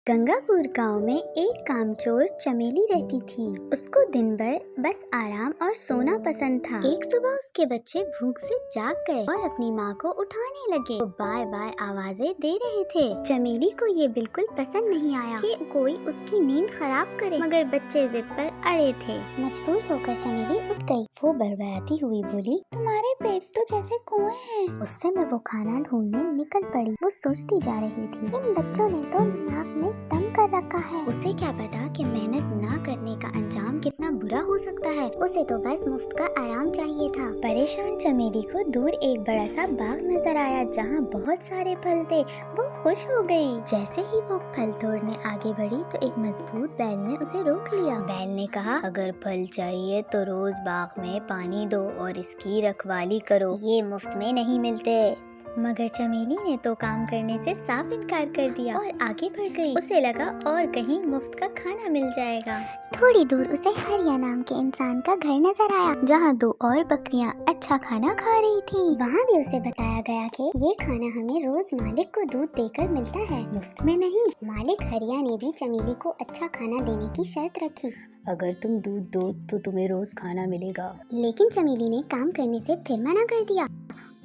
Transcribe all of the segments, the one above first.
गंगापुर गांव में एक कामचोर चमेली रहती थी। उसको दिन भर बस आराम और सोना पसंद था। एक सुबह उसके बच्चे भूख से जाग गए और अपनी माँ को उठाने लगे। वो बार बार आवाजें दे रहे थे। चमेली को ये बिल्कुल पसंद नहीं आया कि कोई उसकी नींद खराब करे, मगर बच्चे जिद पर अड़े थे। मजबूर होकर चमेली उठ गई। वो बड़बड़ाती हुई बोली, तुम्हारे पेट तो जैसे कुएं हैं। उस समय वो खाना ढूंढने निकल पड़ी। वो सोचती जा रही थी, इन बच्चों ने तो नाक में दम कर रखा है। उसे क्या पता कि मेहनत ना करने का अंजाम कितना बुरा हो सकता है। उसे तो बस मुफ्त का आराम चाहिए था। परेशान चमेली को दूर एक बड़ा सा बाग नजर आया जहाँ बहुत सारे फल थे। वो खुश हो गई। जैसे ही वो फल तोड़ने आगे बढ़ी तो एक मजबूत बैल ने उसे रोक लिया। बैल ने कहा, अगर फल चाहिए तो रोज बाग में पानी दो और इसकी रखवाली करो, ये मुफ्त में नहीं मिलते। मगर चमेली ने तो काम करने से साफ इनकार कर दिया और आगे बढ़ गई। उसे लगा और कहीं मुफ्त का खाना मिल जाएगा। थोड़ी दूर उसे हरिया नाम के इंसान का घर नजर आया जहाँ दो और बकरियाँ अच्छा खाना खा रही थीं। वहाँ भी उसे बताया गया कि ये खाना हमें रोज मालिक को दूध देकर मिलता है, मुफ्त में नहीं। मालिक हरिया ने भी चमेली को अच्छा खाना देने की शर्त रखी। अगर तुम दूध दो तो तुम्हें रोज खाना मिलेगा। लेकिन चमेली ने काम करने से फिर मना कर दिया।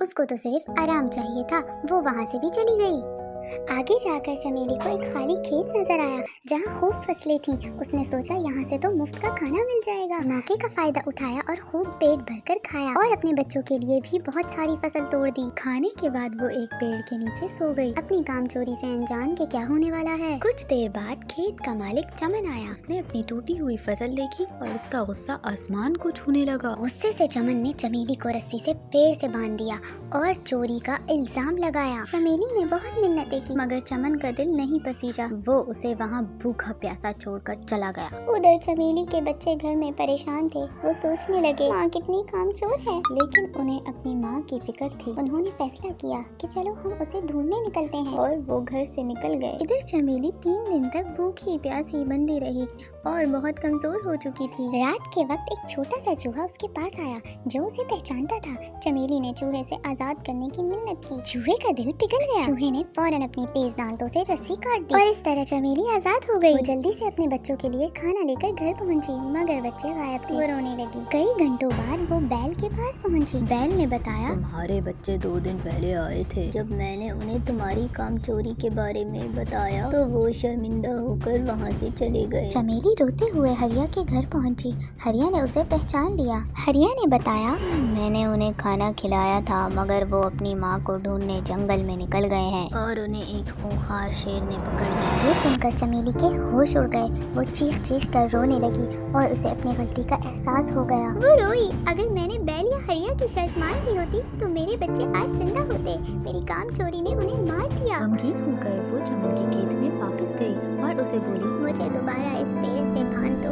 उसको तो सिर्फ आराम चाहिए था। वो वहाँ से भी चली गई। आगे जाकर चमेली को एक खाली खेत नजर आया जहाँ खूब फसलें थीं। उसने सोचा, यहाँ से तो मुफ्त का खाना मिल जाएगा। मौके का फायदा उठाया और खूब पेट भरकर खाया और अपने बच्चों के लिए भी बहुत सारी फसल तोड़ दी। खाने के बाद वो एक पेड़ के नीचे सो गई, अपनी काम चोरी से अनजान के क्या होने वाला है। कुछ देर बाद खेत का मालिक चमन आया। उसने अपनी टूटी हुई फसल देखी और उसका गुस्सा आसमान को छूने लगा। गुस्से से चमन ने चमेली को रस्सी से पेड़ से बांध दिया और चोरी का इल्जाम लगाया। चमेली ने बहुत मिन्नतें की, मगर चमन का दिल नहीं पसीजा। वो उसे वहाँ भूखा प्यासा छोड़कर चला गया। उधर चमेली के बच्चे घर में परेशान थे। वो सोचने लगे, माँ कितनी कामचोर है। लेकिन उन्हें अपनी माँ की फिक्र थी। उन्होंने फैसला किया कि चलो हम उसे ढूंढने निकलते हैं, और वो घर से निकल गए। इधर चमेली 3 दिन तक भूखी प्यासी बंदी रही और बहुत कमजोर हो चुकी थी। रात के वक्त एक छोटा सा चूहा उसके पास आया जो उसे पहचानता था। चमेली ने चूहे से आजाद करने की मिन्नत की। चूहे का दिल पिघल गया। चूहे ने फौरन अपनी तेज दांतों से रस्सी काट दी और इस तरह चमेली आजाद हो गई। वो जल्दी से अपने बच्चों के लिए खाना लेकर घर पहुंची, मगर बच्चे गायब थे। वो रोने लगी। कई घंटों बाद वो बैल के पास पहुंची। बैल ने बताया, तुम्हारे बच्चे 2 दिन पहले आए थे। जब मैंने उन्हें तुम्हारी काम चोरी के बारे में बताया तो वो शर्मिंदा होकर वहाँ से चले गए। चमेली रोते हुए हरिया के घर पहुंची। हरिया ने उसे पहचान लिया। हरिया ने बताया, मैंने उन्हें खाना खिलाया था, मगर वो अपनी माँ को ढूंढने जंगल में निकल गए हैं और उन्हें एक खूंखार शेर ने पकड़ लिया। ये सुनकर चमेली के होश उड़ गए। वो चीख चीख कर रोने लगी और उसे अपनी गलती का एहसास हो गया। वो रोई, अगर मैंने बैल या हरिया की शर्त मान ली होती तो मेरे बच्चे आज जिंदा होते। मेरी काम चोरी ने उन्हें मार दिया। गमगीन होकर वो चमन के खेत में वापस गई और उसे बोली, मुझे दोबारा इस पेड़ से बांध दो,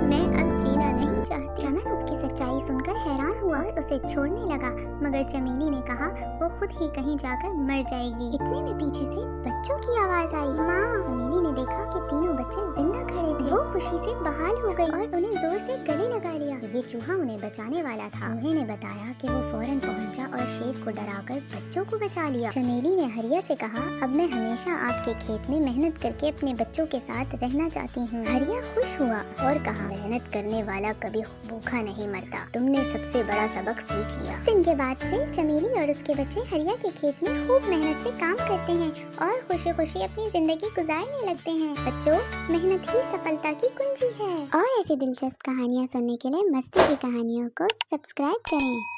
मैं अब जीना नहीं चाहती। चमन उसकी सच्चाई सुनकर हैरान हुआ और उसे छोड़ने लगा, मगर चमेली ने कहा वो खुद ही कहीं जाकर मर जाएगी। इतने में पीछे से बच्चों की आवाज आई। माँ! चमेली ने देखा कि तीनों बच्चे जिंदा खड़े थे। वो खुशी से बहाल हो गई और उन्हें जोर से गले लगा लिया। ये चूहा उन्हें बचाने वाला था। चूहे ने बताया कि वो फौरन पहुंचा और शेर को डराकर बच्चों को बचा लिया। चमेली ने हरिया से कहा, अब मैं हमेशा आपके खेत में मेहनत करके अपने बच्चों के साथ रहना चाहती हूँ। हरिया खुश हुआ और कहा, मेहनत करने वाला कभी भूखा नहीं मरता। तुमने सबसे बड़ा सबक सीख लिया। इस दिन के बाद से चमेली और उसके बच्चे हरिया के खेत में खूब मेहनत से काम करते हैं और खुशी खुशी अपनी जिंदगी गुजारने लगते हैं। बच्चों, मेहनत ही सफलता की कुंजी है। और ऐसी दिलचस्प कहानियाँ सुनने के लिए मस्ती की कहानियों को सब्सक्राइब करें।